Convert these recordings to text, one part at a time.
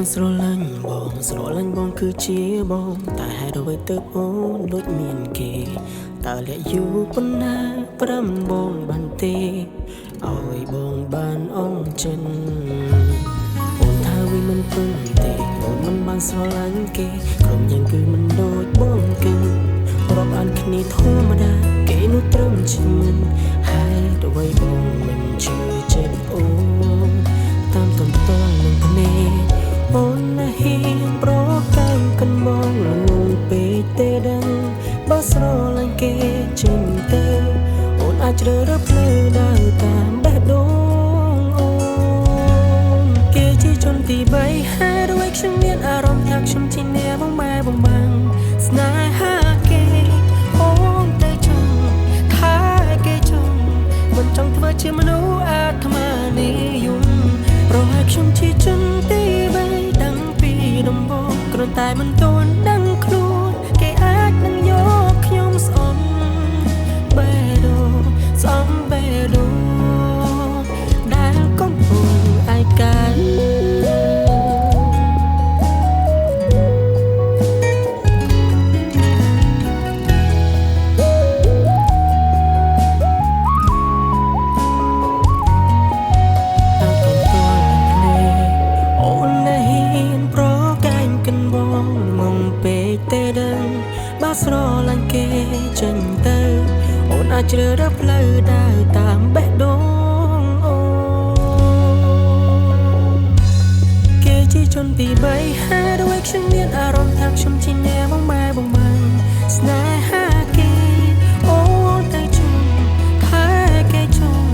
នស្រឡាញ់បងស្រឡាញ់បងគឺជាបងតែហេតុអ្វីទៅអូនដូចមានគេតើលាក់យូរប៉ុណ្ណាប្រាំបងបានទេឲ្យបងបានអន់ចិនអូនថាវាមិនពឹងទេអូនមិនបានស្រឡាញ់គេក្រុមយ៉ាងគឺមិនដូចបងគឺរាប់អានគ្នាធម្មតាគេនោះត្រឹមឈឺនហើយអ្វីបងមិនជឿចិត្តអូនតាមតន្ទល់នឹងភ្នែកអូនណាហ៊ានប្រកាំកិនមកលងងពេកទេដឹងបើស្រឡាញ់គេចេញទៅអូនអាចជ្រើសរើសផ្លូវដើរតាមបេះដូងអូនគេជាជនទី3ហើយរួចខ្ញុំមានអារម្មណ៍ថាខ្ញុំជាអ្នកបងម៉ែបងបាំងស្នេហាគេអូនតែចង់ថាគេចង់មិនចង់ធ្វើជាមនុស្សអាត្មានិយមប្រហែលខ្ញុំជាជនទី3តាំងពីដំបូងគ្រាន់តែមិនទាន់ដឹងខ្លួនគេអាចនឹងយកខ្ញុំស្អប់បេះដូងស្អប់បេះដូងដែលកំពុងឯកាបើស្រឡាញ់គេចេញទៅអូនអាចជ្រើសរើសផ្លូវដើរតាមបេះដូងអូគេជាជនទី3ហើយរួចខ្ញុំមានអារម្មណ៍ថាខ្ញុំជាអ្នកបងម៉ែបងបាំងស្នេហាគេអូនតែចង់ថាគេចង់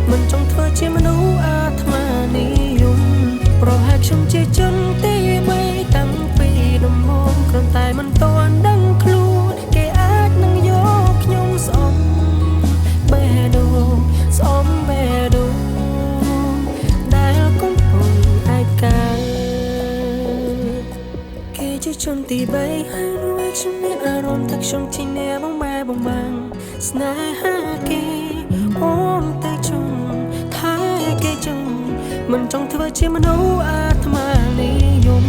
មិនចង់ធ្វើជាមនុស្សអាត្មានិយមប្រហែលខ្ញុំជាជនទី3តាំងពីដំបូងគ្រាន់តែមិនទាន់ដឹងខ្លួនគេអាចនឹងយកខ្ញុំស្អប់បេះដូងស្អប់បេះដូងដែលកំពុងឯកាគេជាជនទី3ហើយរួចខ្ញុំមានអារម្មណ៍ថាខ្ញុំជាអ្នកបងម៉ែបងបាំងស្នេហាគេអូនតែចង់ថាគេចង់មិនចង់ធ្វើជាមនុស្សអាត្មានិយម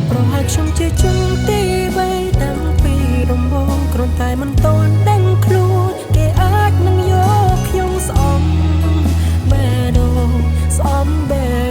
ប្រហែលខ្ញុំជាជនទី3តាំងពីដំបូងគ្រាន់តែមិនទាន់ដឹងខ្លួនគេអាចនឹងយកខ្ញុំស្អប់បេះដូងស្អប់បេះ